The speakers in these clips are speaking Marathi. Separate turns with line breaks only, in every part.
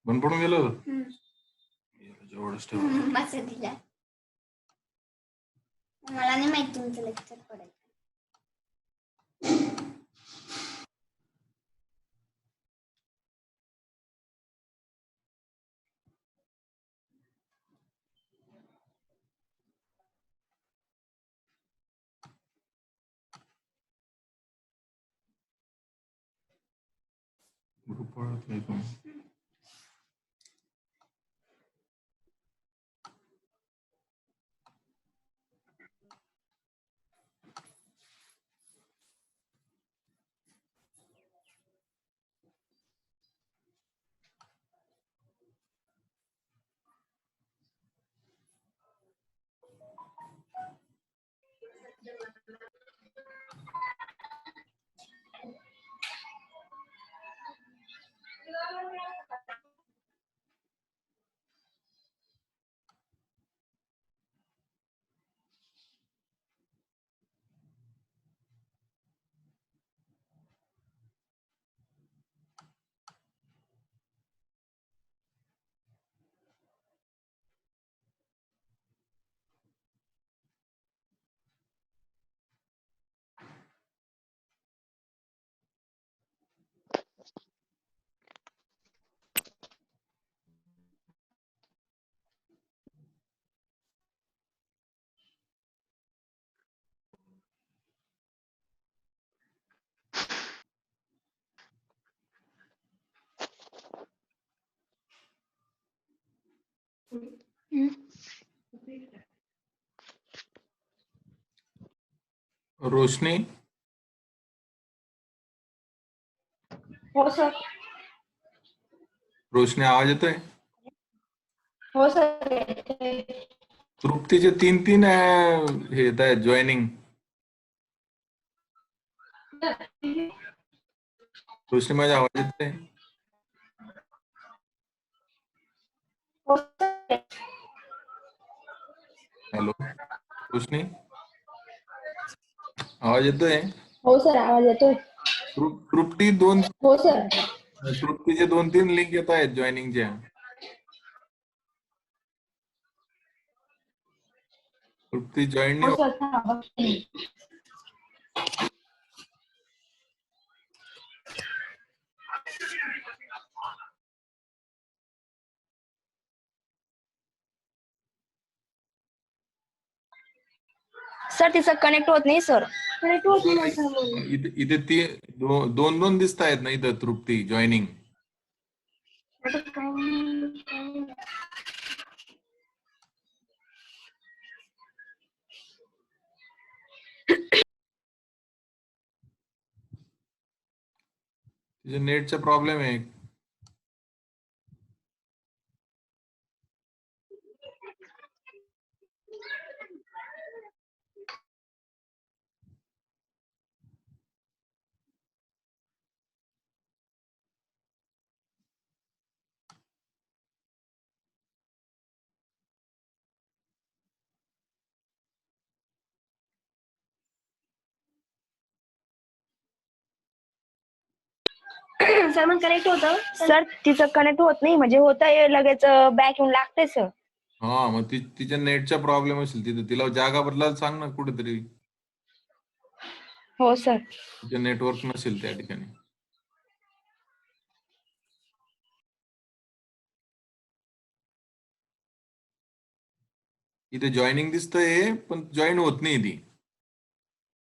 बंद पडून गेलं. जेवढंच ठेव.
बस दिला. मला नाही माहिती तुमचं लेक्चर पडेल.
ग्रुप वाढत नाही. रोशनी.
हो सर.
रोशनी आवाज येतोय?
हो सर.
तृप्तीचे 3 हे येत आहेत जॉईनिंग. रोशनी माझा आवाज येतोय? हॅलो रोशनी, आवाज येतोय?
हो सर, आवाज येतोय.
तृप्ती 2.
हो सर.
तृप्तीचे 2-3 लिंक येत आहेत जॉईनिंगच्या. तृप्ती जॉईन
हो
नाही.
सर. सर तिचं कनेक्ट होत नाही सर. कनेक्ट होत नाही.
इथे 2 दिसत आहेत ना इथं तृप्ती जॉईनिंग. तिचे नेटचा प्रॉब्लेम आहे.
सर मग कनेक्ट होतं. सर तिचं कनेक्ट होत नाही, म्हणजे होत लगेच बॅक येऊन लागते सर.
हा मग तिच्या नेटचा प्रॉब्लेम असेल तिथे. तिला जागा बदलायला सांग ना कुठेतरी.
हो सर.
तिचे नेटवर्क नसेल त्या ठिकाणी. इथे जॉईनिंग दिसतंय पण जॉईन होत नाही ती.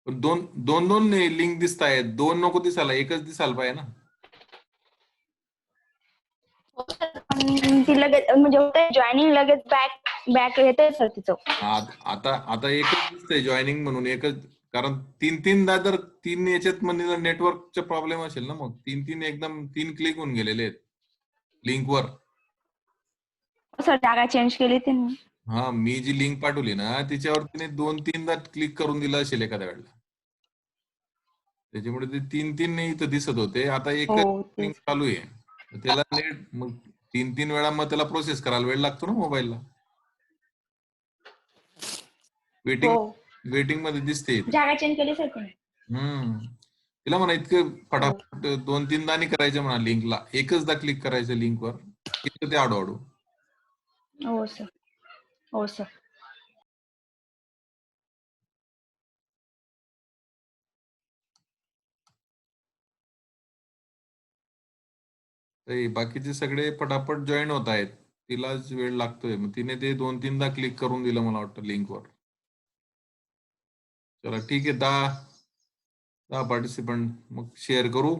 दोन लिंक दिसत आहेत. 2 नको दिसायला, एकच दिसायला पाहिजे ना.
ती लगेच म्हणजे होतंय जॉईनिंग, लगेच बॅक येतंय सर तिचं.
आता एकच दिसतंय जॉईनिंग म्हणून. एकच, कारण 3-3दा जर 3 याच्यात म्हणजे नेटवर्कचा प्रॉब्लेम असेल ना. मग 3 एकदम 3 क्लिक होऊन गेलेले आहेत लिंकवर.
सर जागा चेंज केली त्यांनी.
हा, मी जी लिंक पाठवली ना तिच्यावर तिने 2-3दा क्लिक करून दिलं असेल एखाद्या वेळेला. त्याच्यामुळे ते 3 इथं दिसत होते. आता एकच लिंक चालू आहे. त्याला नेट मग 3 वेळा मग त्याला प्रोसेस करायला वेळ लागतो ना मोबाईलला. वेटिंग मध्ये दिसते.
जागा चेंज केली सर त्यांनी.
तिला म्हणा इतकं फटाफट 2-3दा नाही करायचं म्हणा लिंकला. एकचदा क्लिक करायचं लिंकवर. इथं ते हळूहळू.
हो सर. हो सर.
ते बाकीचे सगळे पटापट जॉईन होत आहेत. तिलाच वेळ लागतोय. मग तिने ते 2-3दा क्लिक करून दिलं मला वाटतं लिंकवर. चला ठीक आहे. 10 पार्टिसिपंट मग शेअर करू.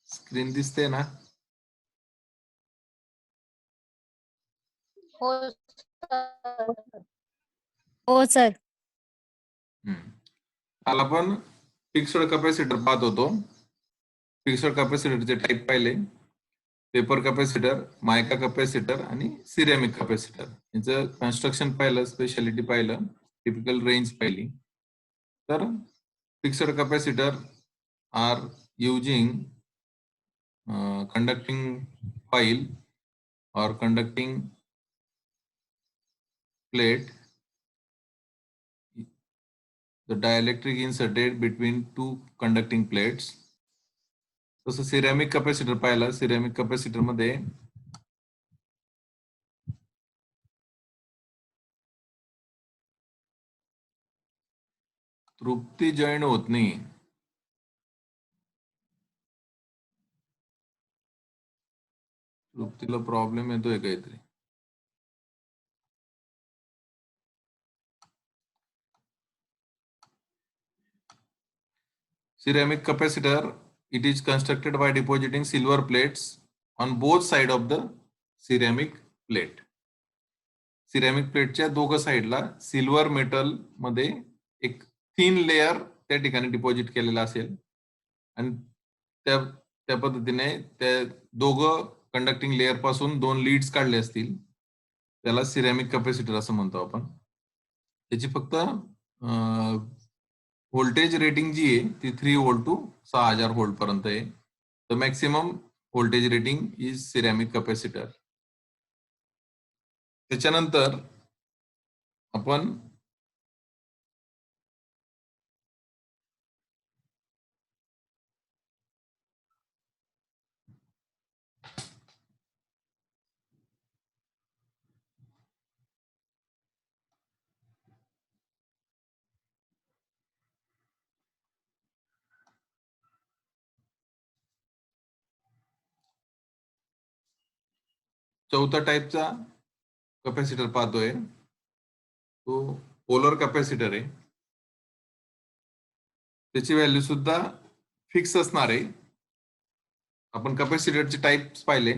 स्क्रीन दिसते ना?
हो सर.
काल आपण फिक्स्ड कॅपॅसिटर पाहत होतो. फिक्स्ड कॅपॅसिटरचे टाईप पाहिले. पेपर कॅपॅसिटर, मायका कॅपॅसिटर आणि सिरॅमिक कॅपॅसिटर. याचं कन्स्ट्रक्शन पाहिलं, स्पेशालिटी पाहिलं, टिपिकल रेंज पाहिली. तर fixed capacitor are using conducting coil or conducting plate, the dielectric inserted between two conducting plates. तसं सिरॅमिक कॅपॅसिटर पाहिलं. सिरॅमिक कॅपॅसिटर मध्ये तृप्ती जॉईन होत नाही. तृप्तीला प्रॉब्लेम येतोय काहीतरी. Ceramic capacitor, it is constructed by depositing silver plates on both side of the ceramic plate. Ceramic प्लेटच्या दोघं साईडला सिल्वर मेटल मध्ये एक थिन लेअर त्या ठिकाणी डिपॉझिट केलेला असेल आणि त्या पद्धतीने त्या दोघं कंडक्टिंग लेअर पासून 2 लीड्स काढले असतील. त्याला सिरॅमिक कॅपॅसिटर असं म्हणतो आपण. त्याची फक्त व्होल्टेज रेटिंग जी आहे ती 3 व्होल्ट टू 6000 व्होल्ट पर्यंत आहे. तर maximum voltage rating is ceramic capacitor. त्याच्यानंतर आपण चौथा टाईपचा कॅपॅसिटर पाहतोय. तो पोलर कॅपॅसिटर आहे. त्याची व्हॅल्यू सुद्धा फिक्स असणार आहे. आपण कॅपॅसिटरचे टाइप्स पाहिले.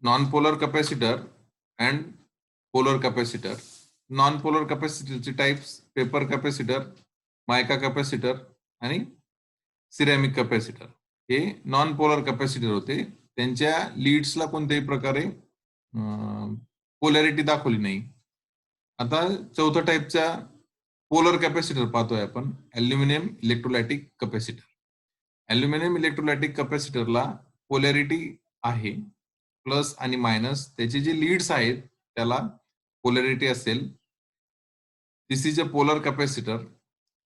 Non polar capacitor and polar capacitor. Non polar कॅपॅसिटरचे types paper capacitor, mica capacitor आणि सिरॅमिक कॅपॅसिटर. हे नॉन पोलर कॅपॅसिटर होते. त्यांच्या लीड्सला कोणत्याही प्रकारे पोलॅरिटी दाखवली नाही. आता चौथ्या टाईपचा पोलर कॅपॅसिटर पाहतोय आपण, aluminium electrolytic capacitor. Aluminium electrolytic कॅपॅसिटरला पोलॅरिटी आहे, प्लस आणि मायनस. त्याचे जे लीड्स आहेत त्याला पोलॅरिटी असेल. This is a polar capacitor.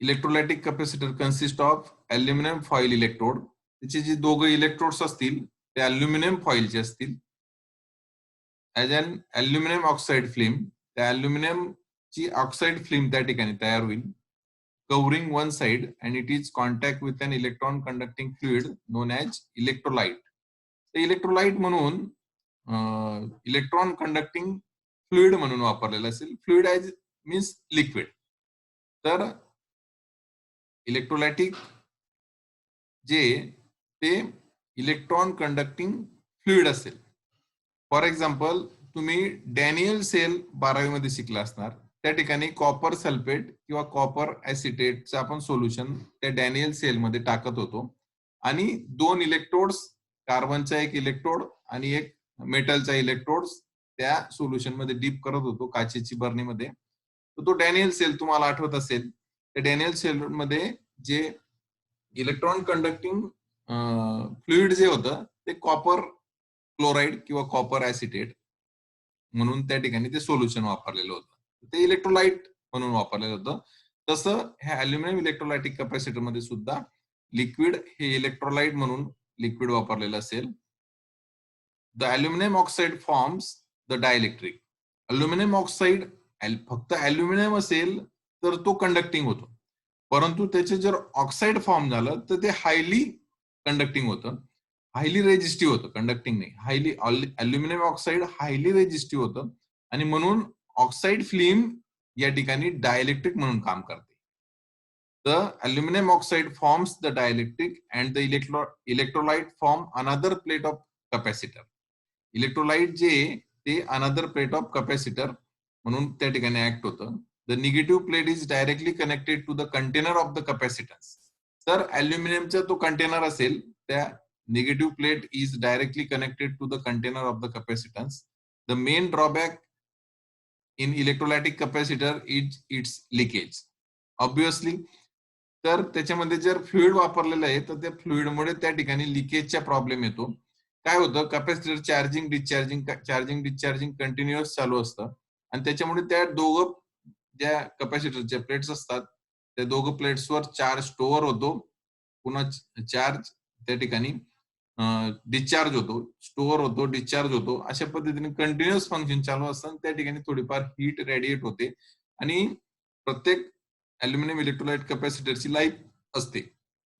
Electrolytic capacitor consist of aluminium foil electrode. त्याचे जे दोघं इलेक्ट्रोड्स असतील ते अल्युमिनियम फॉइलचे असतील. As an aluminium oxide film, त्या अल्युमिनियम ची ऑक्साईड फिल्म त्या ठिकाणी तयार होईल, covering one side and it is contact with an electron conducting fluid non as electrolyte. तर इलेक्ट्रोलाइट म्हणून इलेक्ट्रॉन कंडक्टिंग फ्लुइड म्हणून वापरलेलं असेल. Fluid as means liquid. तर इलेक्ट्रोलायटिक जे ते इलेक्ट्रॉन कंडक्टिंग फ्लुइड असेल. फॉर एक्झाम्पल तुम्ही डॅनियल सेल 12वी मध्ये शिकला असणार. त्या ठिकाणी कॉपर सल्फेट किंवा कॉपर ऍसिटेटचं आपण सोल्युशन त्या डॅनियल सेलमध्ये टाकत होतो आणि 2 इलेक्ट्रोड्स, कार्बनचा एक इलेक्ट्रोड आणि एक मेटलचा इलेक्ट्रोड त्या सोल्युशन मध्ये डीप करत होतो काचेची बरणीमध्ये. तर तो डॅनियल सेल तुम्हाला आठवत असेल, त्या डॅनियल सेल मध्ये जे इलेक्ट्रॉन कंडक्टिंग फ्लुइड जे होतं ते कॉपर क्लोराईड किंवा कॉपर ऍसिटेट म्हणून त्या ठिकाणी ते सोल्युशन वापरलेलं होतं. ते इलेक्ट्रोलाइट म्हणून वापरलेलं होतं. तसं ह्या अल्युमिनियम इलेक्ट्रोलायटिक कॅपॅसिटर मध्ये सुद्धा लिक्विड हे इलेक्ट्रोलाइट म्हणून लिक्विड वापरलेलं असेल. The aluminium oxide forms the dielectric. Aluminium oxide फक्त अल्युमिनियम असेल तर तो कंडक्टिंग होतो, परंतु त्याचे जर ऑक्साईड फॉर्म झालं तर ते हायली कंडक्टिंग होतं, हायली रेजिस्टिव्ह होतं, कंडक्टिंग नाही, highly. Aluminium oxide highly resistive होतं आणि म्हणून ऑक्साईड फिल्म या ठिकाणी डायइलेक्ट्रिक म्हणून काम करते. The aluminum oxide forms the dielectric and the electrolyte form another plate of capacitor. Electrolyte जे ते अनदर प्लेट ऑफ कॅपॅसिटर म्हणून त्या ठिकाणी ऍक्ट होतं. The negative plate is directly connected to the container of the capacitance. तर अल्युमिनियमचा तो कंटेनर असेल, त्या negative plate is directly connected to the container of the capacitance. The main drawback in electrolytic capacitor is its leakage. Obviously तर त्याच्यामध्ये जर फ्लुइड वापरलेलं आहे तर त्या फ्लुइडमुळे त्या ठिकाणी लिकेजचा प्रॉब्लेम येतो. काय होतं, कॅपॅसिटर चार्जिंग डिस्चार्जिंग कंटिन्युअस चालू असतं आणि त्याच्यामुळे त्या दोघं ज्या कॅपॅसिटरच्या प्लेट्स असतात त्या दोघं प्लेट्सवर चार्ज स्टोअर होतो, पुन्हा चार्ज त्या ठिकाणी डिस्चार्ज होतो, स्टोअर होतो, डिस्चार्ज होतो. अशा पद्धतीने कंटिन्युअस फंक्शन चालू असतं. त्या ठिकाणी थोडीफार हीट रेडिएट होते आणि प्रत्येक अल्युमिनियम इलेक्ट्रोलाइट कॅपॅसिटरची लाईफ असते.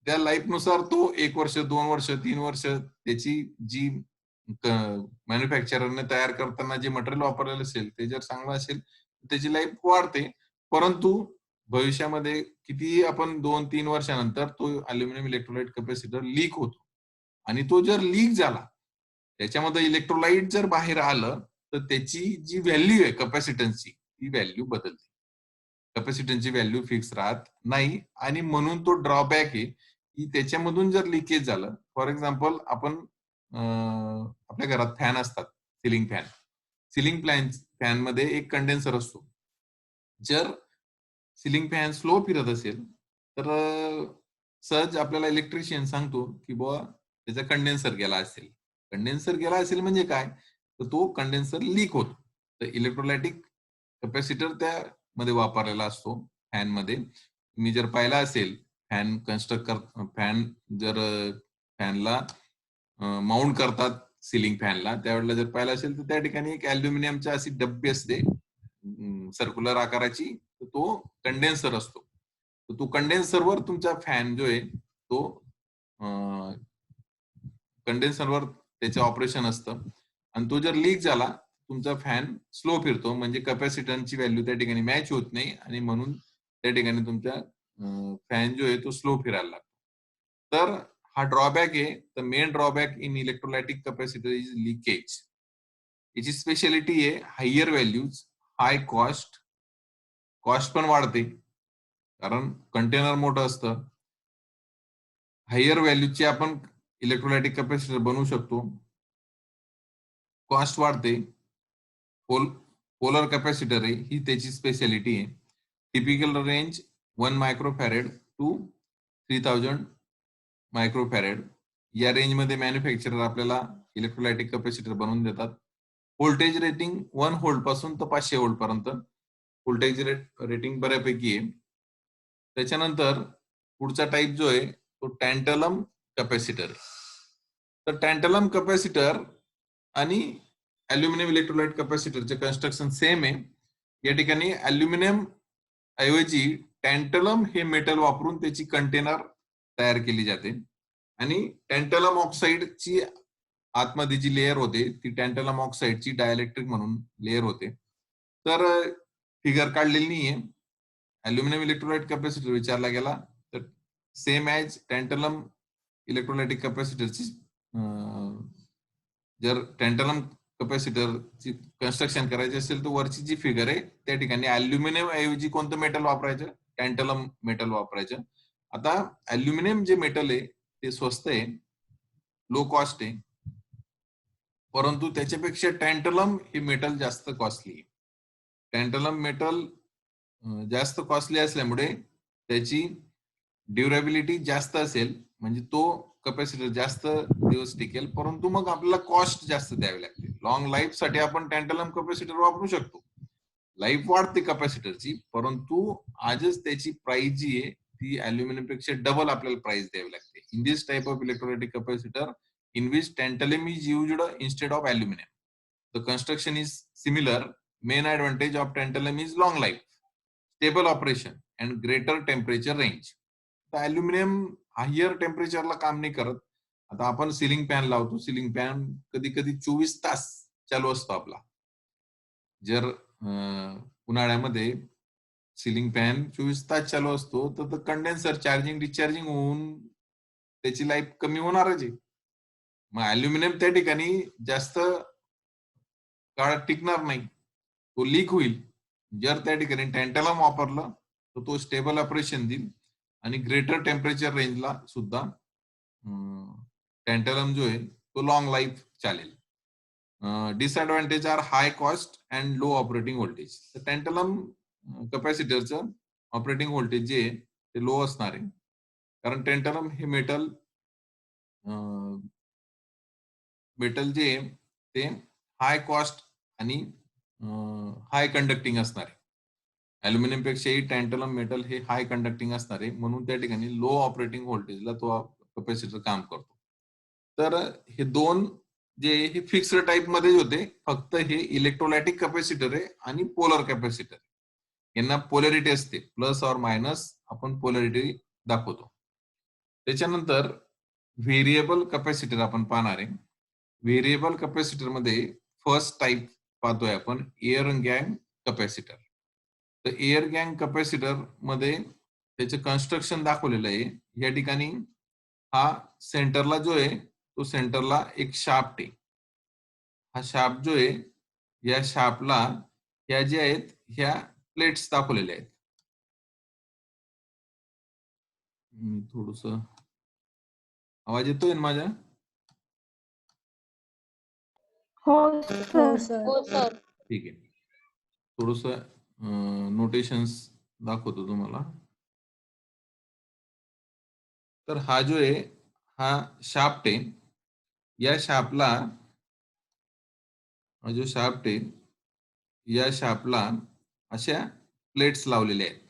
त्या लाईफनुसार तो 1 वर्ष, 2 वर्ष, 3 वर्ष त्याची जी मॅन्युफॅक्चररने तयार करताना जे मटेरियल वापरलेलं असेल ते जर चांगलं असेल त्याची लाईफ वाढते. परंतु भविष्यामध्ये कितीही आपण 2-3 वर्षानंतर तो अल्युमिनियम इलेक्ट्रोलाइट कॅपॅसिटर लीक होतो आणि तो जर लीक झाला, त्याच्यामध्ये इलेक्ट्रोलाइट जर बाहेर आलं तर त्याची जी व्हॅल्यू आहे कॅपॅसिटन्सची ती व्हॅल्यू बदलते. कॅपॅसिटन्सची व्हॅल्यू फिक्स राहत नाही आणि म्हणून तो ड्रॉबॅक आहे की त्याच्यामधून जर लिकेज झालं, फॉर एक्झाम्पल आपण आपल्या घरात फॅन असतात, सिलिंग फॅन मध्ये एक कंडेन्सर असतो. जर सिलिंग फॅन स्लो फिरत असेल तर सहज आपल्याला इलेक्ट्रिशियन सांगतो की बुवा त्याचा कंडेन्सर गेला असेल म्हणजे काय, तर तो कंडेन्सर लीक होतो. तर इलेक्ट्रोलायटिक कॅपॅसिटर त्यामध्ये वापरलेला असतो फॅन मध्ये. तुम्ही जर पाहिला असेल फॅन जर फॅनला माउंट करतात सिलिंग फॅनला, त्यावेळेला जर पाहिलं असेल तर त्या ठिकाणी एक अल्युमिनियमची अशी डब्बी असते सर्क्युलर आकाराची, तो कंडेन्सर असतो. तर तो कंडेन्सरवर तुमचा फॅन जो आहे तो कंडेन्सरवर त्याचं ऑपरेशन असतं आणि तो जर लीक झाला तुमचा फॅन स्लो फिरतो, म्हणजे कॅपॅसिटन्सची व्हॅल्यू त्या ठिकाणी मॅच होत नाही आणि म्हणून त्या ठिकाणी तुमचा फॅन जो आहे तो स्लो फिरायला लागतो. तर हा ड्रॉबॅक आहे. The main drawback in electrolytic capacitor is leakage. याची स्पेशालिटी आहे हायर व्हॅल्यूज, हाय कॉस्ट पण वाढते कारण कंटेनर मोठं असतं. हायर व्हॅल्यूचे आपण इलेक्ट्रोलायटिक कॅपॅसिटर बनवू शकतो. कॉस्ट वाढते. पोलर कॅपॅसिटर आहे ही त्याची स्पेशालिटी आहे. Typical range 1 microfarad to 3000 microfarad या रेंजमध्ये मॅन्युफॅक्चरर आपल्याला इलेक्ट्रोलायटिक कॅपॅसिटर बनवून देतात. व्होल्टेज रेटिंग 1 व्होल्ट पासून तर 500 व्होल्ट पर्यंत व्होल्टेज रेटिंग बऱ्यापैकी आहे. त्याच्यानंतर पुढचा टाईप जो आहे तो टँटलम कॅपॅसिटर. तर टँटलम कॅपॅसिटर आणि अल्युमिनियम इलेक्ट्रोलाइट कॅपॅसिटरचे कन्स्ट्रक्शन सेम आहे. या ठिकाणी अल्युमिनियम ऐवजी टँटलम हे मेटल वापरून त्याची कंटेनर तयार केली जाते आणि टँटलम ऑक्साईडची आतमध्ये जी लेअर होते ती टँटलम ऑक्साईडची डायइलेक्ट्रिक म्हणून लेअर होते. तर फिगर काढलेली नाहीये. अल्युमिनियम इलेक्ट्रोलाइट कॅपॅसिटर विचारला गेला तर सेम ॲज टँटलम इलेक्ट्रोलायटिक कॅपॅसिटरची जर टँटलम कपॅसिटरची कन्स्ट्रक्शन करायची असेल तर वरची जी फिगर आहे त्या ठिकाणी अल्युमिनियम ऐवजी कोणतं मेटल वापरायचं, टँटलम मेटल वापरायचं. आता अल्युमिनियम जे मेटल आहे ते स्वस्त आहे, लो कॉस्ट आहे, परंतु त्याच्यापेक्षा टँटलम हे मेटल जास्त कॉस्टली आहे. टँटलम मेटल जास्त कॉस्टली असल्यामुळे त्याची ड्युरेबिलिटी जास्त असेल, म्हणजे तो कपॅसिटर जास्त दिवस टिकेल, परंतु मग आपल्याला कॉस्ट जास्त द्यावी लागते. लॉंग लाईफ साठी आपण टँटलम कपॅसिटर वापरू शकतो, लाईफ वाढते कपॅसिटरची, परंतु आजच त्याची प्राइस जी आहे ती अल्युमिनियम पेक्षा डबल आपल्याला प्राइस द्यावी लागते. In this type of electrolytic capacitor in which tantalum is used instead of aluminum. The construction is similar. Main advantage of tantalum is long life, stable operation and greater temperature range. तर अल्युमिनियम हायर टेम्परेचरला काम नाही करत. आता आपण सिलिंग फॅन लावतो, सिलिंग फॅन कधी कधी 24 तास चालू असतो आपला. जर उन्हाळ्यामध्ये सिलिंग फॅन 24 तास चालू असतो तर कंडेन्सर चार्जिंग डिस्चार्जिंग होऊन त्याची लाईफ कमी होणारच आहे. मग अल्युमिनियम त्या ठिकाणी जास्त काळ टिकणार नाही, तो लीक होईल. जर त्या ठिकाणी टँटलम वापरलं तर तो स्टेबल ऑपरेशन देईल आणि ग्रेटर टेम्परेचर रेंजला सुद्धा टँटलम जो आहे तो लॉंग लाईफ चालेल. Disadvantage are high cost and low operating voltage. तर टँटलम कपॅसिटरचं ऑपरेटिंग व्होल्टेज जे आहे ते लो असणार आहे, कारण टँटलम हे मेटल जे ते हाय कॉस्ट आणि हाय कंडक्टिंग असणार आहे. अल्युमिनियम पेक्षाही टँटलम मेटल हे हाय कंडक्टिंग असणार आहे, म्हणून त्या ठिकाणी लो ऑपरेटिंग व्होल्टेजला तो कपॅसिटर काम करतो. तर हे दोन जे हे फिक्स्ड टाईप मध्ये होते, फक्त हे इलेक्ट्रोलायटिक कपॅसिटर आहे आणि पोलर कॅपॅसिटर. यांना पोलॅरिटी असते, प्लस और मायनस आपण पोलॅरिटी दाखवतो. त्याच्यानंतर व्हेरिएबल कपॅसिटर आपण पाहणार आहे. व्हेरिएबल कपॅसिटर मध्ये फर्स्ट टाइप पाहतोय आपण एअर गॅंग कपॅसिटर. तर एअर गॅंग कपॅसिटर मध्ये त्याचं कन्स्ट्रक्शन दाखवलेलं आहे. या ठिकाणी हा सेंटरला जो आहे तो सेंटरला एक शाफ्ट आहे. हा शाफ्ट जो आहे या शाफ्टला ह्या ज्या आहेत ह्या प्लेट्स दाखवलेल्या आहेत. थोडस आवाज येतोय ना माझ्या?
हो सर.
ठीक आहे, थोडस नोटेशन्स दाखवतो तुम्हाला. तर हा जो आहे हा शाफ्ट आहे. या शाफ्टला जो शाफ्ट आहे या शाफ्टला अशा प्लेट्स लावलेल्या आहेत.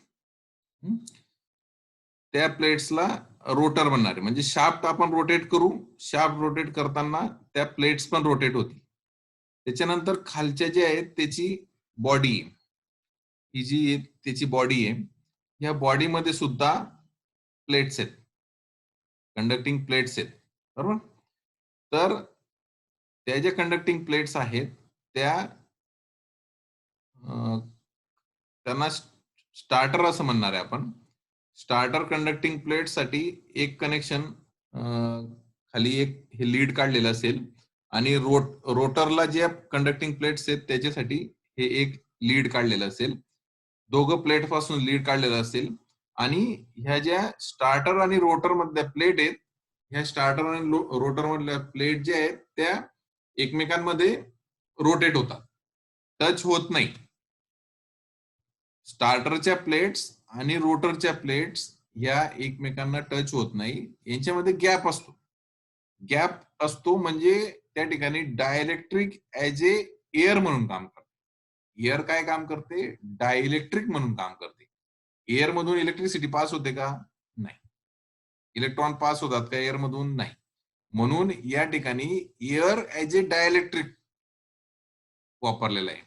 त्या प्लेट्सला रोटर बनणार आहे, म्हणजे शाफ्ट आपण रोटेट करू, शाफ्ट रोटेट करताना त्या प्लेट्स पण रोटेट होतील. त्याच्यानंतर खालच्या जे आहेत त्याची बॉडी आहे, ही जी त्याची बॉडी आहे, या बॉडीमध्ये सुद्धा प्लेट्स आहेत, कंडक्टिंग प्लेट्स आहेत, बरोबर. तर त्या ज्या कंडक्टिंग प्लेट्स आहेत त्यांना स्टार्टर असं म्हणणार आहे आपण. स्टार्टर कंडक्टिंग प्लेट साठी एक कनेक्शन खाली एक हे लीड काढलेलं असेल आणि रोटरला जे कंडक्टिंग प्लेट्स आहेत त्याच्यासाठी हे एक लीड काढलेलं असेल. दोघं प्लेट पासून लीड काढलेलं असेल आणि ह्या ज्या स्टार्टर आणि रोटर मधल्या प्लेट आहेत, ह्या स्टार्टर आणि रोटर मधल्या प्लेट ज्या आहेत त्या एकमेकांमध्ये रोटेट होतात, टच होत नाही. स्टार्टरच्या प्लेट्स आणि रोटरच्या प्लेट्स या एकमेकांना टच होत नाही, यांच्यामध्ये गॅप असतो. गॅप असतो म्हणजे त्या ठिकाणी डायइलेक्ट्रिक ऍज ए एअर म्हणून काम करते. एअर काय काम करते? डायइलेक्ट्रिक म्हणून काम करते. एअर मधून इलेक्ट्रिसिटी पास होते का? नाही. इलेक्ट्रॉन पास होतात का एअर मधून? नाही. म्हणून या ठिकाणी एअर ऍज ए डायइलेक्ट्रिक वापरलेलं आहे,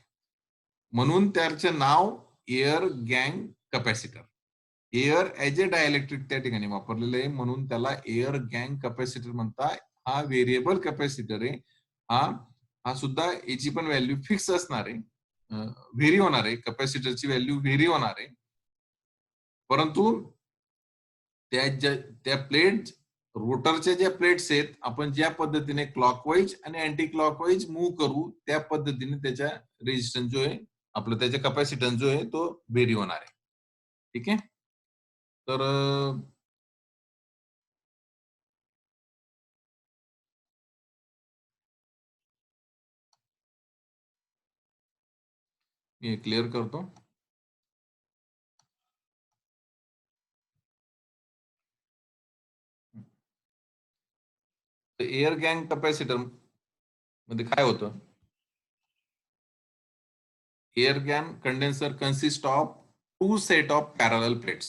म्हणून त्याचे नाव air gang capacitor. Air as a dielectric त्या ठिकाणी वापरलेलं आहे, म्हणून त्याला एअर गॅंग कपॅसिटर म्हणतात. हा व्हेरिएबल कपॅसिटर आहे. हा सुद्धा याची पण व्हॅल्यू फिक्स असणार आहे, व्हेरी होणार आहे. कपॅसिटरची व्हॅल्यू व्हेरी होणार आहे, परंतु त्या प्लेट रोटरच्या ज्या प्लेट्स आहेत आपण ज्या पद्धतीने क्लॉकवाईज आणि अँटी क्लॉकवाईज मूव्ह करू त्या पद्धतीने त्याच्या रेजिस्टन्स जो आहे आपलं त्याच्या कॅपॅसिटन्स जो आहे तो व्हेरी होणार आहे. ठीक आहे. तर मी क्लिअर करतो. एअर गॅंग कॅपॅसिटर मध्ये काय होतं? Air gang condenser consist of 2 set of parallel plates.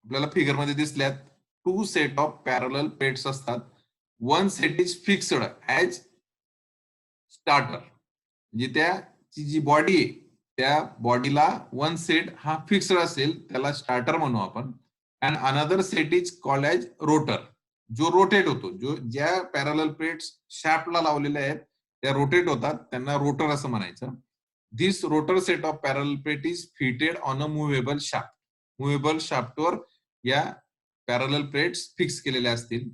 आपल्याला फिगर मध्ये दिसल्यात 2 सेट ऑफ पॅरलल प्लेट्स असतात. One set is fixed as stator. म्हणजे त्याची जी बॉडी आहे त्या बॉडीला वन सेट हा फिक्स्ड असेल त्याला स्टार्टर म्हणू आपण. And another set is called as rotor, जो रोटेट होतो. जो ज्या पॅरलल प्लेट्स शॅफ्टला लावलेल्या आहेत त्या रोटेट होतात त्यांना रोटर असं म्हणायचं. This rotor set of parallel plate is fitted on a movable shaft. Movable शाफ्टवर या पॅरलल प्लेट्स फिक्स केलेल्या असतील.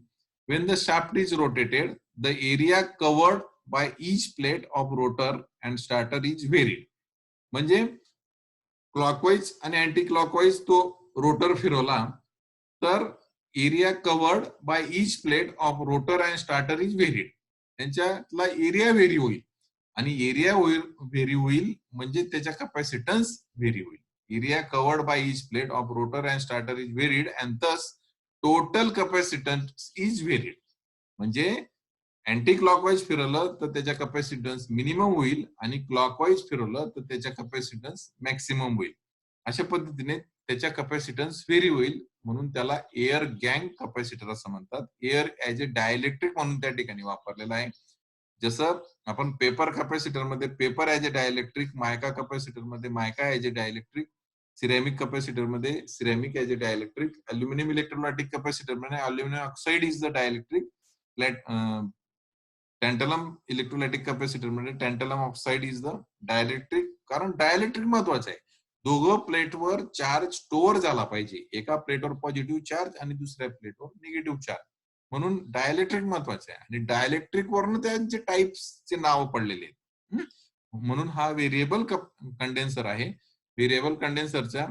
When the shaft is rotated, the area covered by each plate of rotor and starter is varied. म्हणजे क्लॉकवाईज आणि अँटी क्लॉकवाईज तो रोटर फिरवला तर area covered by each plate of rotor and starter is व्हेरीड. त्यांच्यातला एरिया व्हेरी होईल आणि एरिया व्हेरी होईल म्हणजे त्याच्या कॅपॅसिटन्स व्हेरी होईल. Area covered by each plate of rotor and starter is व्हेरीड and thus total capacitance is व्हेरीड. म्हणजे अँटी क्लॉकवाईज फिरवलं तर त्याच्या कॅपॅसिटन्स मिनिमम होईल आणि क्लॉकवाईज फिरवलं तर त्याच्या कॅपॅसिटन्स मॅक्सिमम होईल. अशा पद्धतीने त्याच्या कॅपॅसिटन्स व्हेरी होईल म्हणून त्याला एअर गॅंग कॅपॅसिटर असं म्हणतात. एअर ऍज अ डायलेक्ट्रिक म्हणून त्या ठिकाणी वापरलेला आहे. जसं आपण पेपर कॅपॅसिटर मध्ये paper as a dielectric, mica capacitor मध्ये mica as a dielectric, ceramic capacitor मध्ये ceramic as a dielectric, aluminium electrolytic capacitor मध्ये aluminium oxide is the dielectric, tantalum electrolytic capacitor मध्ये tantalum oxide is the dielectric. कारण डायलेक्ट्रिक महत्वाचं आहे. दोघं प्लेटवर चार्ज स्टोअर झाला पाहिजे. एका प्लेटवर पॉझिटिव्ह चार्ज आणि दुसऱ्या प्लेटवर निगेटिव्ह चार्ज. म्हणून डायलेक्ट्रिक महत्वाचं आहे आणि डायलेक्ट्रिक वरून त्यांचे टाइप्सचे नाव पडलेले आहेत. म्हणून हा व्हेरिएबल कंडेन्सर आहे. व्हेरिएबल कंडेन्सरच्या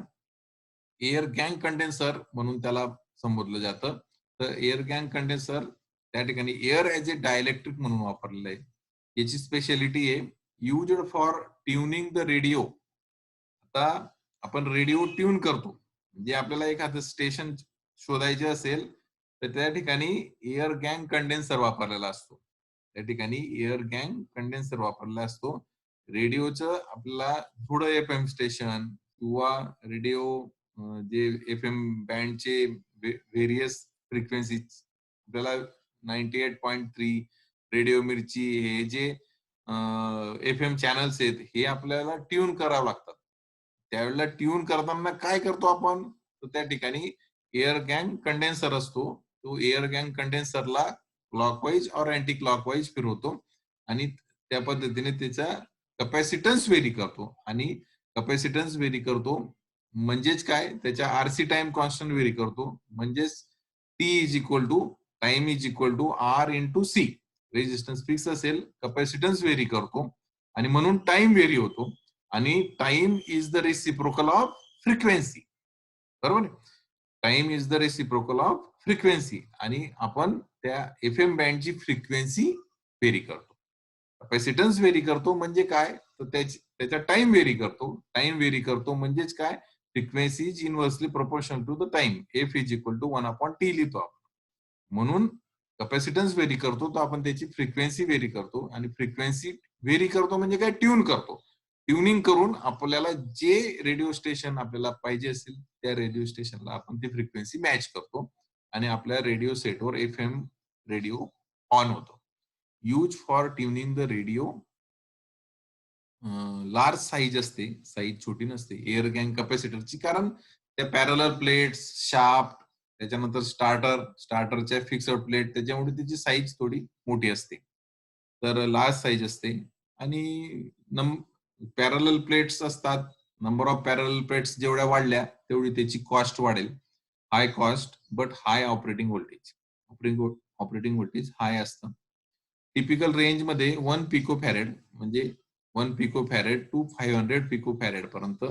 एअर गॅंग कंडेन्सर म्हणून त्याला संबोधलं जातं. तर एअर गॅंग कंडेन्सर त्या ठिकाणी एअर ऍज अ डायलेक्ट्रिक म्हणून वापरलेलं आहे. याची स्पेशालिटी आहे used for tuning the radio. आता आपण रेडिओ ट्यून करतो म्हणजे आपल्याला एखादं स्टेशन शोधायचे असेल तर त्या ठिकाणी एअर गॅंग कंडेन्सर वापरलेला असतो. त्या ठिकाणी एअर गॅंग कंडेन्सर वापरलेला असतो. रेडिओचं आपल्याला थोडं FM स्टेशन किंवा रेडिओ जे FM बँडचे व्हेरियस फ्रिक्वेन्सी आपल्याला 98.3 रेडिओ मिर्ची हे जे FM चॅनल्स आहेत हे आपल्याला ट्यून करावं लागतात. त्यावेळेला ट्यून करताना काय करतो आपण तर त्या ठिकाणी एअर गॅंग कंडेन्सर असतो. तो एअर गॅंग कंडेन्सरला क्लॉकवाईज और अँटी क्लॉकवाईज फिरवतो आणि त्या पद्धतीने त्याचा कॅपॅसिटन्स व्हेरी करतो. आणि कॅपॅसिटन्स व्हेरी करतो म्हणजेच काय त्याच्या RC टाइम कॉन्स्टंट व्हेरी करतो. म्हणजेच T is equal to time is equal to R into C. Resistance fix असेल कॅपॅसिटन्स व्हेरी करतो आणि म्हणून टाइम व्हेरी होतो. आणि time is the reciprocal of frequency. बरोबर. Time is the reciprocal of frequency आणि आपण त्या FM बँडची फ्रिक्वेन्सी व्हेरी करतो. कॅपॅसिटन्स व्हेरी करतो म्हणजे काय तर त्याचा टाइम व्हेरी करतो. टाइम व्हेरी करतो म्हणजेच काय frequency is inversely proportional to the time. F is equal to 1/T लिहितो आपण. म्हणून कॅपॅसिटन्स व्हेरी करतो तर आपण त्याची फ्रिक्वेन्सी व्हेरी करतो आणि फ्रिक्वेन्सी व्हेरी करतो म्हणजे काय ट्यून करतो. ट्युनिंग करून आपल्याला जे रेडिओ स्टेशन आपल्याला पाहिजे असेल त्या रेडिओ स्टेशनला आपण ती फ्रिक्वेन्सी मॅच करतो आणि आपल्या रेडिओ सेटवर FM रेडिओ ऑन होतो. Use for tuning the radio. Large size असते, साईज छोटी नसते एअर गॅंग कॅपॅसिटरची. कारण त्या पॅरलल प्लेट्स, शाफ्ट, त्याच्यानंतर स्टार्टरच्या फिक्स्ड प्लेट त्याच्यामुळे त्याची साईज थोडी मोठी असते. तर लार्ज साईज असते आणि पॅरलल प्लेट्स असतात. नंबर ऑफ पॅरलल प्लेट्स जेवढ्या वाढल्या तेवढी त्याची कॉस्ट वाढेल. High cost but high operating voltage. Operating voltage high असतं. टिपिकल रेंजमध्ये 1 पिकोफॅरेड म्हणजे 1 पिकोफॅरेड टू 500 पिकोफॅरेड पर्यंत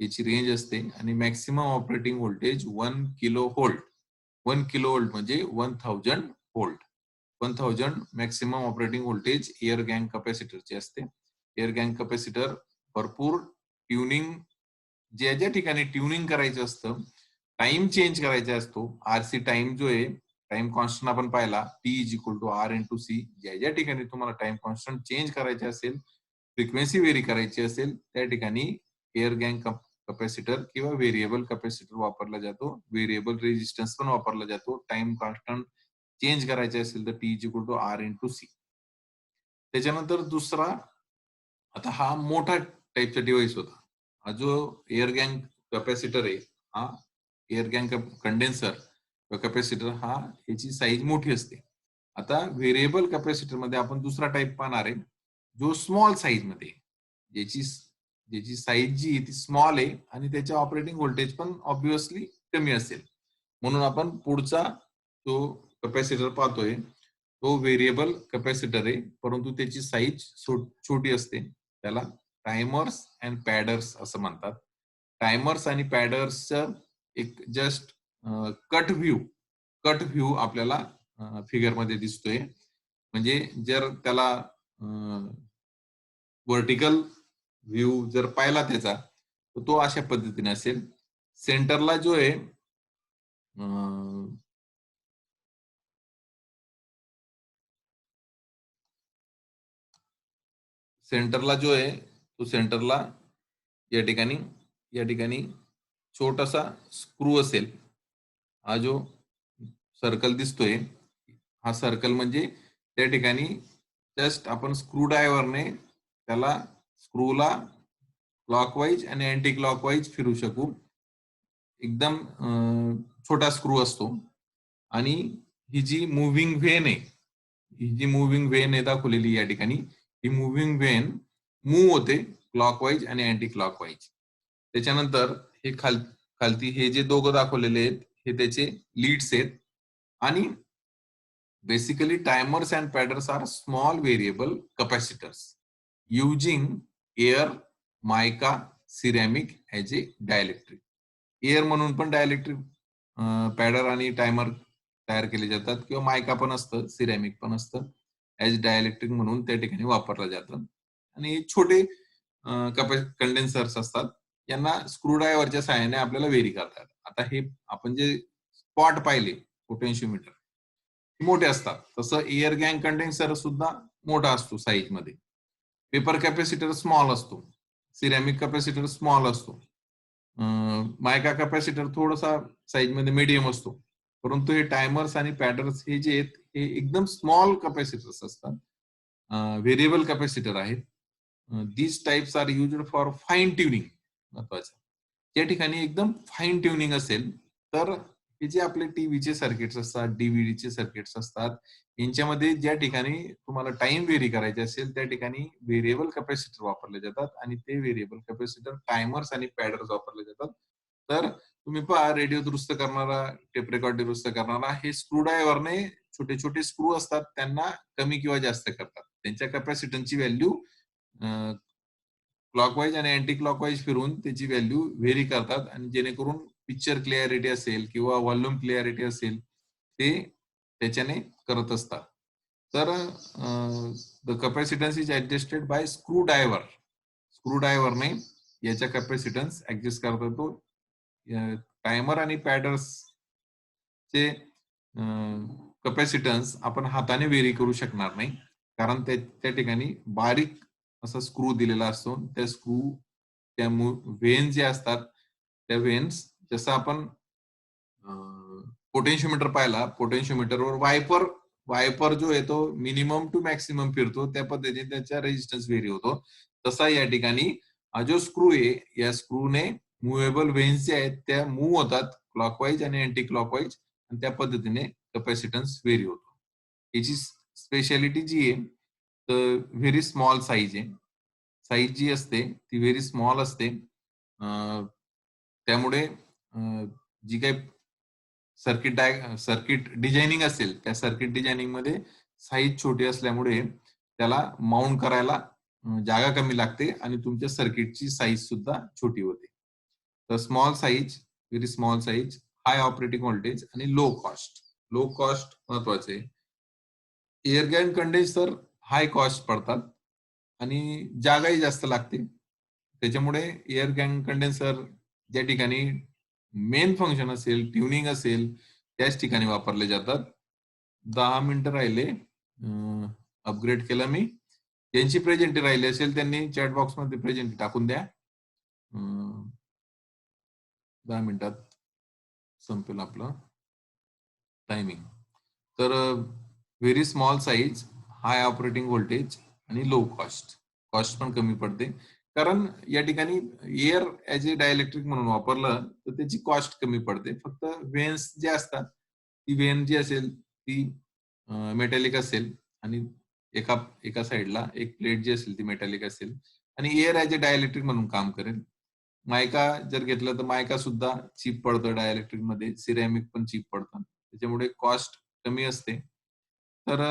याची रेंज असते आणि maximum operating voltage 1 kilo volt. 1 kilo volt म्हणजे 1000 volt. 1000 maximum operating voltage air gang कॅपॅसिटरचे असते. एअर गॅंग कॅपॅसिटर भरपूर ट्युनिंग ज्या ठिकाणी ट्युनिंग करायचं असतं, टाइम चेंज करायचा असतो. आरसी टाइम जो आहे, टाइम कॉन्स्टंट आपण पाहिला T is equal to R into C. ज्या ठिकाणी तुम्हाला टाइम कॉन्स्टंट चेंज करायचे असेल, फ्रिक्वेन्सी व्हेरी करायची असेल, त्या ठिकाणी एअर गॅंग कॅपॅसिटर किंवा व्हेरिएबल कॅपॅसिटर वापरला जातो. व्हेरिएबल रेजिस्टन्स पण वापरला जातो. टाइम कॉन्स्टंट चेंज करायचे असेल तर T is equal to R into C. त्याच्यानंतर दुसरा, आता हा मोठा टाईपचा डिव्हाइस होता. हा जो एअर गॅंग कॅपॅसिटर आहे, हा एअर गॅंग कंडेन्सर कॅपॅसिटर, हा याची साईज मोठी असते. आता व्हेरिएबल कॅपॅसिटर मध्ये आपण दुसरा टाईप पाहणार आहे, जो स्मॉल साईज मध्ये, ज्याची साईज जी ती स्मॉल आहे आणि त्याच्या ऑपरेटिंग व्होल्टेज पण ऑब्विसली कमी असेल. म्हणून आपण पुढचा जो कॅपॅसिटर पाहतोय तो व्हेरिएबल कॅपॅसिटर आहे, परंतु त्याची साईज छोटी असते. त्याला टायमर्स अँड पॅडर्स असं म्हणतात. टायमर्स आणि पॅडर्सचं एक जस्ट कट व्ह्यू आपल्याला फिगर मध्ये दिसतोय. म्हणजे जर त्याला व्हर्टिकल व्ह्यू जर पाहिला त्याचा, तर तो अशा पद्धतीने असेल. सेंटरला जो आहे सेंटरला जो आहे तो सेंटरला या ठिकाणी छोटासा स्क्रू असेल. हा जो सर्कल दिसतोय, हा सर्कल म्हणजे त्या ठिकाणी जस्ट आपण स्क्रू ड्रायव्हरने त्याला स्क्रूला क्लॉकवाईज आणि अँटी क्लॉकवाईज फिरू शकू. एकदम छोटा स्क्रू असतो. आणि ही जी मुव्हिंग व्हेन आहे दाखवलेली या ठिकाणी, ही मुव्हिंग व्हेन मूव्ह होते क्लॉकवाईज आणि अँटी क्लॉकवाईज. त्याच्यानंतर हे खालती हे जे दोघं दाखवलेले आहेत हे त्याचे लीड्स आहेत. आणि basically trimmers and padders are small variable capacitors using air, mica, ceramic as a dielectric. Air म्हणून पण डायलेक्ट्रिक पॅडर आणि टायमर तयार केले जातात, किंवा मायका पण असतं, सिरॅमिक पण असतं. ऍज डायलेक्ट्रिक म्हणून त्या ठिकाणी वापरलं जातं. आणि छोटे कंडेन्सर्स असतात, यांना स्क्रू ड्रायव्हरच्या सहाय्याने आपल्याला व्हेरी करतात. आता हे आपण जे स्पॉट पाहिले पोटेन्शिओमीटर मोठे असतात, तसं एअर गॅंग कंडेन्सर सुद्धा मोठा असतो साईज मध्ये. पेपर कॅपॅसिटर स्मॉल असतो, सिरॅमिक कॅपॅसिटर स्मॉल असतो, मायका कॅपॅसिटर थोडासा साईज मध्ये मीडियम असतो. परंतु हे टायमर्स आणि पॅडर्स हे जे आहेत हे एकदम स्मॉल कॅपॅसिटर्स असतात, व्हेरिएबल कॅपॅसिटर आहेत. These types are used for fine tuning. महत्वाचं, त्या ठिकाणी एकदम फाईन ट्युनिंग असेल तर हे जे आपले टीव्हीचे सर्किट्स असतात, डीव्हीडीचे सर्किट्स असतात, यांच्यामध्ये ज्या ठिकाणी तुम्हाला टाइम व्हेरी करायचे असेल त्या ठिकाणी व्हेरिएबल कॅपॅसिटर वापरले जातात. आणि ते व्हेरिएबल कॅपॅसिटर टायमर्स आणि पॅडर्स वापरले जातात. तर तुम्ही पहा, रेडिओ दुरुस्त करणारा, टेप रेकॉर्ड दुरुस्त करणारा, हे स्क्रू ड्रायव्हरने छोटे छोटे स्क्रू असतात त्यांना कमी किंवा जास्त करतात. त्यांच्या कॅपॅसिटन्सची व्हॅल्यू क्लॉकवाईज आणि अँटी क्लॉकवाईज फिरून त्याची व्हॅल्यू व्हेरी करतात. आणि जेणेकरून पिक्चर क्लिअरिटी असेल किंवा व्हॉल्यूम क्लिअरिटी असेल ते त्याच्याने करत असतात. तर the capacitance is adjusted by screw ड्रायव्हरने याच्या कॅपॅसिटन्स ऍडजस्ट करता येतो. टायमर आणि पॅडर्स चे कॅपॅसिटन्स आपण हाताने व्हेरी करू शकणार नाही, कारण त्या ठिकाणी बारीक असा स्क्रू दिलेला असतो. त्या त्या व्हेन जे असतात, त्या व्हेन्स, जसं आपण पोटेन्शिओमीटर पाहिला, पोटेन्शिओमीटरवर वायपर जो आहे तो मिनिमम टू मॅक्सिमम फिरतो, त्या पद्धतीने त्याचा रेजिस्टन्स व्हेरी होतो. तसा या ठिकाणी हा जो स्क्रू आहे, या स्क्रूने मुव्हेबल व्हेन्स जे आहेत त्या मूव्ह होतात क्लॉकवाईज आणि अँटी क्लॉकवाईज, आणि त्या पद्धतीने कॅपॅसिटन्स व्हेरी होतो. याची स्पेशालिटी जी आहे तर व्हेरी स्मॉल साईज आहे. साईज जी असते ती व्हेरी स्मॉल असते. त्यामुळे जी काही सर्किट डिझायनिंग असेल, त्या सर्किट डिझायनिंग मध्ये साईज छोटी असल्यामुळे त्याला माउंट करायला जागा कमी लागते आणि तुमच्या सर्किटची साईज सुद्धा छोटी होते. तर small size, very small size, high operating voltage आणि लो कॉस्ट. लो कॉस्ट महत्वाचे. Air gang condenser high cost पडतात आणि जागाही जास्त लागते. त्याच्यामुळे एअर गॅन कंडेन्सर ज्या ठिकाणी मेन फंक्शन असेल, ट्युनिंग असेल, त्याच ठिकाणी वापरले जातात. 10 मिनिटं राहिले. अपग्रेड केलं मी. ज्यांची प्रेझेंटी राहिली असेल त्यांनी चॅट बॉक्स मध्ये प्रेझेंटी टाकून द्या. 10 मिनिटात संपेल आपलं टायमिंग. तर very small size, high operating voltage आणि लो कॉस्ट. कॉस्ट पण कमी पडते कारण या ठिकाणी एअर ऍज ए डायइलेक्ट्रिक म्हणून वापरलं तर त्याची कॉस्ट कमी पडते. फक्त वेन्स जे असतात, ती वेन जी असेल ती मेटॅलिक असेल आणि एका एका साईडला एक प्लेट जी असेल ती मेटॅलिक असेल आणि एअर ऍज ए डायइलेक्ट्रिक म्हणून काम करेल. मायका जर घेतलं तर मायका सुद्धा चीप पडतं डायइलेक्ट्रिक मध्ये, सिरॅमिक पण चीप पडतं, त्याच्यामुळे कॉस्ट कमी असते. तर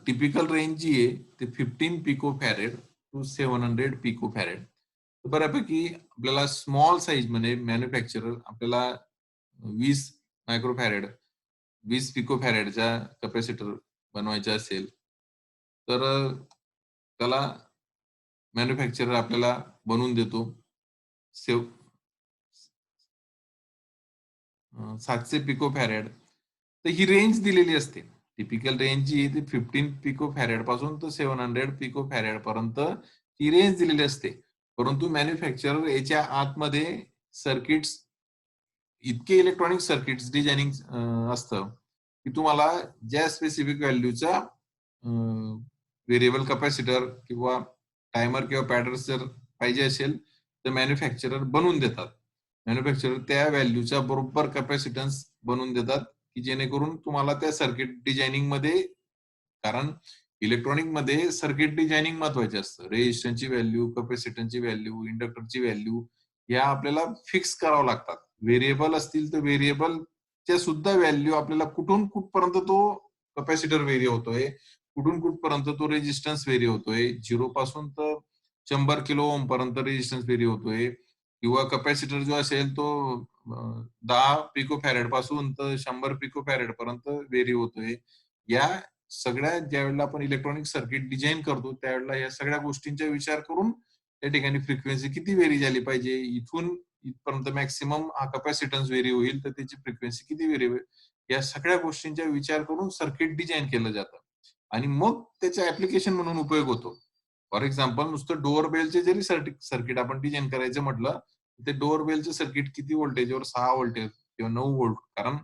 टिपिकल रेंज जी आहे ते 15 picofarad to 700 picofarad. बऱ्यापैकी आपल्याला स्मॉल साईज मध्ये मॅन्युफॅक्चरर आपल्याला 20 मायक्रोफॅरेड 20 पिको फॅरेडचा कॅपॅसिटर बनवायचा असेल तर त्याला मॅन्युफॅक्चरर आपल्याला बनवून देतो 700 पिको फॅरेड. तर ही रेंज दिलेली असते. टिपिकल रेंज जी ती 15 पिको फॅरेड पासून तर 700 पिको फॅरेड पर्यंत ही रेंज दिलेली असते. परंतु मॅन्युफॅक्चरर याच्या आतमध्ये सर्किट्स, इतके इलेक्ट्रॉनिक सर्किट्स डिझायनिंग असतं की तुम्हाला ज्या स्पेसिफिक व्हॅल्यूचा व्हेरिएबल कॅपॅसिटर किंवा टायमर किंवा पॅडर्स जर पाहिजे असेल तर मॅन्युफॅक्चरर बनवून देतात. मॅन्युफॅक्चरर त्या व्हॅल्यूचा बरोबर कॅपॅसिटन्स बनवून देतात की जेणेकरून तुम्हाला त्या सर्किट डिझायनिंग मध्ये, कारण इलेक्ट्रॉनिक मध्ये सर्किट डिझायनिंग महत्वाचे असतं. रेजिस्टन्सची व्हॅल्यू, कॅपॅसिटन्सची व्हॅल्यू, इंडक्टरची व्हॅल्यू या आपल्याला फिक्स करावं लागतात. व्हेरिएबल असतील तर व्हेरिएबलच्या सुद्धा व्हॅल्यू आपल्याला कुठून कुठपर्यंत तो कॅपॅसिटर व्हेरी होतोय, कुठून कुठपर्यंत तो रेजिस्टन्स व्हेरी होतोय, 0 पासून तर 100 किलो ओम पर्यंत रेजिस्टन्स व्हेरी होतोय किंवा कॅपॅसिटर जो असेल तो 10 पिको फॅरेड पासून तर 100 पिको फॅरेड पर्यंत व्हेरी होतोय. या सगळ्या ज्यावेळेला आपण इलेक्ट्रॉनिक सर्किट डिझाईन करतो त्यावेळेला या सगळ्या गोष्टींचा विचार करून त्या ठिकाणी फ्रिक्वेन्सी किती व्हेरी झाली पाहिजे, इथून इथपर्यंत मॅक्सिमम हा कॅपॅसिटन्स व्हेरी होईल तर त्याची फ्रिक्वेन्सी किती व्हेरी होईल, या सगळ्या गोष्टींचा विचार करून सर्किट डिझाईन केलं जातं आणि मग त्याचा ऍप्लिकेशन म्हणून उपयोग होतो. फॉर एक्झाम्पल नुसतं डोअर बेलचे जरी सर्किट आपण डिझाईन करायचं म्हटलं ते डोअर बेलचे सर्किट किती व्होल्टेजवर, 6 व्होल्टेज किंवा 9 व्होल्ट, कारण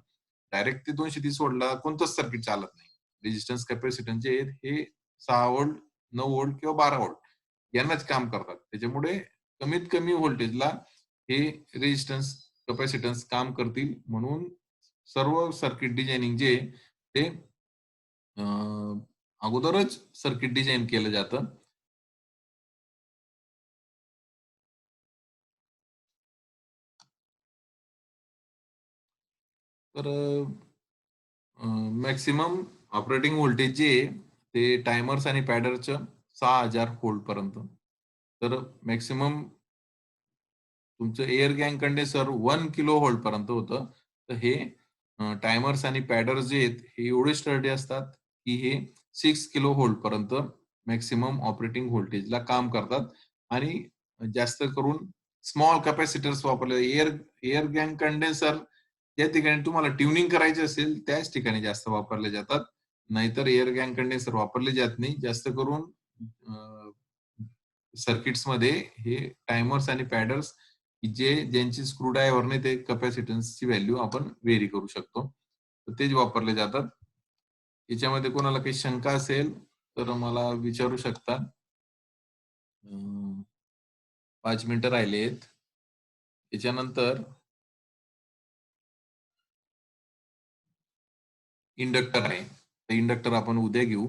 डायरेक्ट ते 230 व्होल्टला कोणतंच सर्किट चालत नाही. रेजिस्टन्स कॅपॅसिटन्स जे आहेत हे 6 व्होल्ट, 9 व्होल्ट किंवा 12 व्होल्ट यांनाच काम करतात. त्याच्यामुळे कमीत कमी व्होल्टेजला हे रेजिस्टन्स कॅपॅसिटन्स काम करतील म्हणून सर्व सर्किट डिझायनिंग जे ते अगोदरच सर्किट डिझाईन केलं जातं. तर मॅक्सिमम ऑपरेटिंग व्होल्टेज जे ते टायमर्स आणि पॅडरचं 6000 व्होल्ट पर्यंत. तर मॅक्सिमम तुमचं air gang condenser 1 kilo volt पर्यंत होतं. तर हे टायमर्स आणि पॅडर्स जे आहेत हे एवढे स्टर्डी असतात की हे 6 किलो व्होल्ट पर्यंत मॅक्सिमम ऑपरेटिंग व्होल्टेजला काम करतात आणि जास्त करून स्मॉल कॅपॅसिटर्स वापरले. एअर गॅन कंडेन्सर या ठिकाणी तुम्हाला ट्युनिंग करायचे असेल त्याच ठिकाणी जास्त वापरले जातात. नाहीतर एअर गॅन कंडेन्सर वापरले जात नाही. जास्त करून सर्किट्स मध्ये हे टायमर्स आणि पॅडर्स ज्यांची स्क्रू ड्रायव्हरने ते कॅपॅसिटन्सची व्हॅल्यू आपण व्हेरी करू शकतो, तर तेच वापरले जातात. याच्यामध्ये कोणाला काही शंका असेल तर मला विचारू शकता. 5 मिनिटं राहिलेत. त्याच्यानंतर इंडक्टर आहे. इंडक्टर आपण उद्या घेऊ.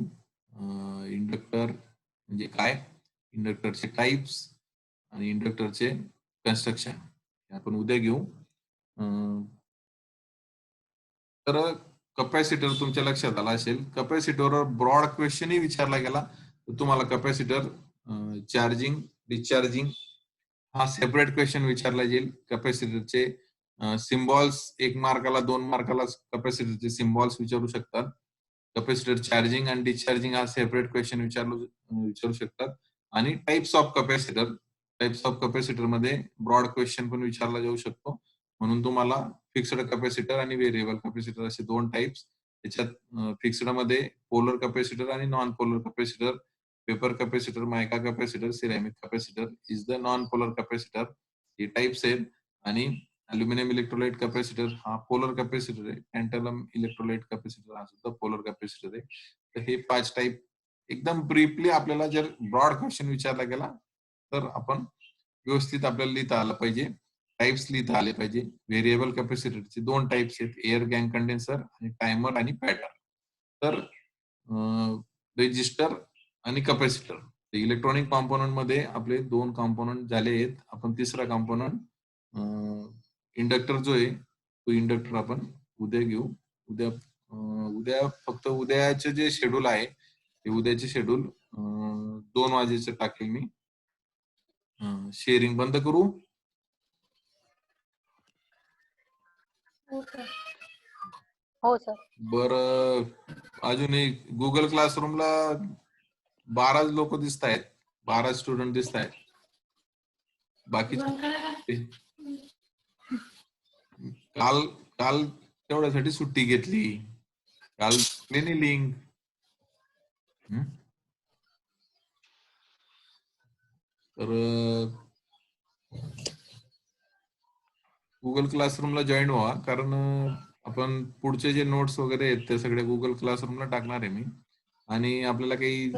इंडक्टर म्हणजे काय, इंडक्टरचे टाइप्स आणि इंडक्टरचे कन्स्ट्रक्शन आपण उद्या घेऊ. तर कपॅसिटर तुमच्या लक्षात आला असेल. कपॅसिटरवर ब्रॉड क्वेश्चनही विचारला गेला तर तुम्हाला कपॅसिटर चार्जिंग, डिस्चार्जिंग हा सेपरेट क्वेश्चन विचारला जाईल. कपॅसिटरचे सिम्बॉल्स 1 मार्काला 2 मार्काला कपॅसिटरचे सिम्बॉल्स विचारू शकतात. कपॅसिटर चार्जिंग आणि डिस्चार्जिंग हा सेपरेट क्वेश्चन विचारू शकतात. आणि टाइप्स ऑफ कपॅसिटर मध्ये ब्रॉड क्वेश्चन पण विचारला जाऊ शकतो. म्हणून तुम्हाला फिक्स्ड कपॅसिटर आणि व्हेरिएबल कपॅसिटर असे 2 टाइप्स. त्याच्यात फिक्स्ड मध्ये पोलर कपॅसिटर आणि non polar capacitor, paper capacitor, mica capacitor, ceramic capacitor is the non polar capacitor. हे टाइप्स आहेत. आणि अल्युमिनियम इलेक्ट्रोलाइट कपॅसिटर हा पोलर कपॅसिटर आहे. टँटलम इलेक्ट्रोलाइट कपॅसिटर हा सुद्धा पोलर कपॅसिटर आहे. तर हे 5 टाइप एकदम ब्रीफली आपल्याला जर ब्रॉड क्वेश्चन विचारला गेला तर आपण व्यवस्थित आपल्याला लिहिता आलं पाहिजे. टाइप्स लिहिता आले पाहिजे. व्हेरिएबल कपॅसिटरचे 2 टाइप्स आहेत, एअर गॅन कंडेन्सर आणि टायमर आणि पॅटर्न. तर रेजिस्टर आणि कपॅसिटर इलेक्ट्रॉनिक कॉम्पोनंट मध्ये आपले 2 कॉम्पोनंट झाले आहेत. आपण तिसरा कॉम्पोनंट इंडक्टर जो आहे तो इंडक्टर आपण उद्या घेऊ. उद्या फक्त उद्याचे जे शेड्यूल आहे ते उद्याचे शेड्यूल 2 वाजेचं टाकेल मी. शेअरिंग बंद करू.
हो सर.
बरं, अजूनही गुगल क्लासरूमला 12 लोक दिसत आहेत, 12 स्टुडंट दिसत आहेत. बाकीचे काल काल तेवढ्यासाठी सुट्टी घेतली. काल नाही लिंक. तर गुगल क्लासरूमला जॉईन व्हा, कारण आपण पुढचे जे नोट्स वगैरे आहेत ते सगळे गुगल क्लासरूमला टाकणार आहे मी. आणि आपल्याला काही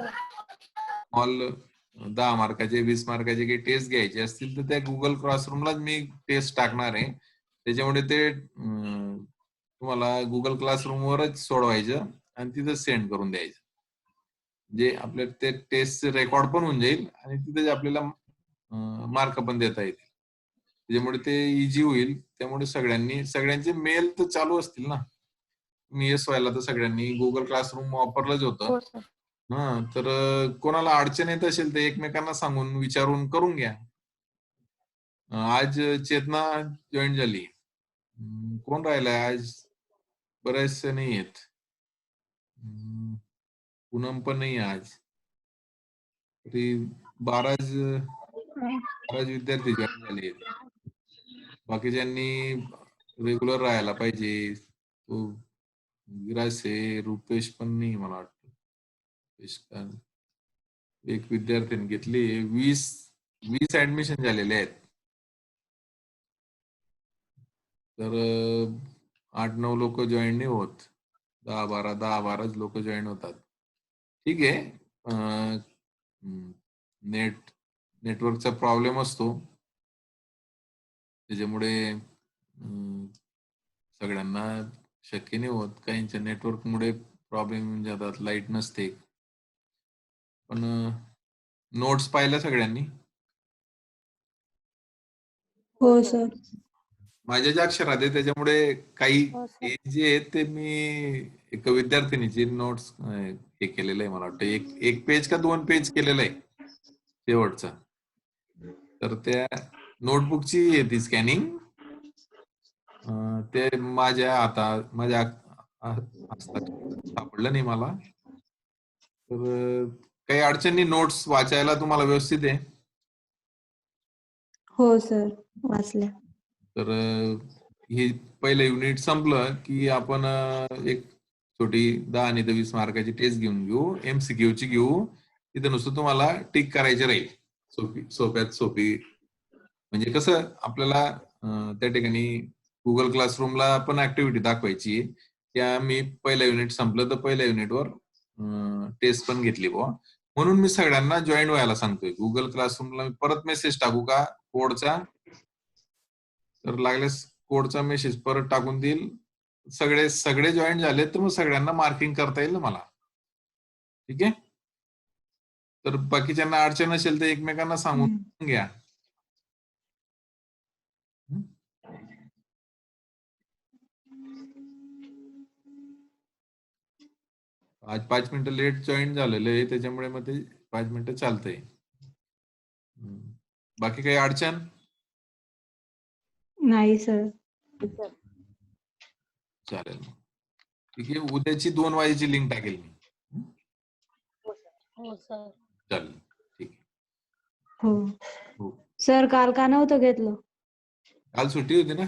ऑल 10 मार्काचे 20 मार्काचे काही टेस्ट घ्यायचे असतील तर त्या गुगल क्लासरूमलाच मी टेस्ट टाकणार आहे. त्याच्यामुळे ते तुम्हाला गुगल क्लासरूमवरच सोडवायचं आणि तिथं सेंड करून द्यायचं. जे आपल्या ते टेस्ट रेकॉर्ड पण होऊन जाईल आणि तिथे आपल्याला मार्क पण देता येतील. त्याच्यामुळे ते इझी होईल. त्यामुळे सगळ्यांचे मेल तर चालू असतील ना. मी येस व्हायला तर सगळ्यांनी गुगल क्लासरूम वापरलंच होतं.
हो सर.
तर कोणाला अडचण येत असेल तर एकमेकांना सांगून विचारून करून घ्या. आज चेतना जॉईन झाली. कोण राहिलाय आज? बरेचसे नाही आहेत. पूनम पण नाही आज. तरी 12 विद्यार्थी जॉईन झाले आहेत. बाकीच्यांनी रेग्युलर राहायला पाहिजे. तो विराज आहे, रुपेश पण नाही मला वाटतं. एक विद्यार्थ्यांनी घेतली. 20 ऍडमिशन झालेले आहेत. तर 8-9 लोक जॉईन नाही होत. 10-12 लोक जॉईन होतात. ठीक आहे. नेटवर्कचा प्रॉब्लेम असतो. त्याच्यामुळे सगळ्यांना शक्य नाही होत. काहींच्या नेटवर्कमुळे प्रॉब्लेम येऊन जातात, लाईट नसते. पण नोट्स पाहिल्या सगळ्यांनी?
हो सर.
माझ्या ज्या अक्षरात आहे त्याच्यामुळे काही
हो सर.
जे आहेत ते मी एक विद्यार्थिनीची नोट्स हे केलेलं आहे. मला वाटतं एक पेज का 2 पेज केलेलं आहे शेवटचा. तर त्या नोटबुकची येते स्कॅनिंग. ते माझ्या हस्तात सापडलं नाही मला. तर काही अडचणी नोट्स वाचायला तुम्हाला व्यवस्थित आहे?
हो सर, वाचल्या.
तर हे पहिलं युनिट संपलं की आपण एक छोटी 10 आणि 20 मार्काची टेस्ट घेऊन घेऊ. MCQ ची घेऊ. तिथं नुसतं तुम्हाला टिक करायचे राहील. सोप्यात सोपी. म्हणजे कसं आपल्याला त्या ठिकाणी गुगल क्लासरूमला पण ऍक्टिव्हिटी दाखवायची. त्या मी पहिलं युनिट संपलं तर पहिल्या युनिटवर टेस्ट पण घेतली बुवा. म्हणून मी सगळ्यांना जॉईन व्हायला सांगतोय. गुगल क्लासरूमला परत मेसेज टाकू का कोडचा? तर लागल्यास कोडचा मेसेज परत टाकून देईल. सगळे जॉईन झाले तर मग सगळ्यांना मार्किंग करता येईल ना मला. ठीक आहे. तर बाकीच्यांना अडचण असेल तर एकमेकांना सांगून घ्या. आज 5 मिनिटं लेट जॉईन झालेलं आहे, त्याच्यामुळे मग ते 5 मिनिटं चालतंय. बाकी काही अडचण?
नाही सर.
चालेल मग. ठीक आहे, उद्याची 2 वाजेची लिंक टाकेल मी.
हो सर.
चालेल, ठीक आहे.
हो
हो.
सर, काल का नव्हतं घेतलं?
काल सुट्टी होती ना.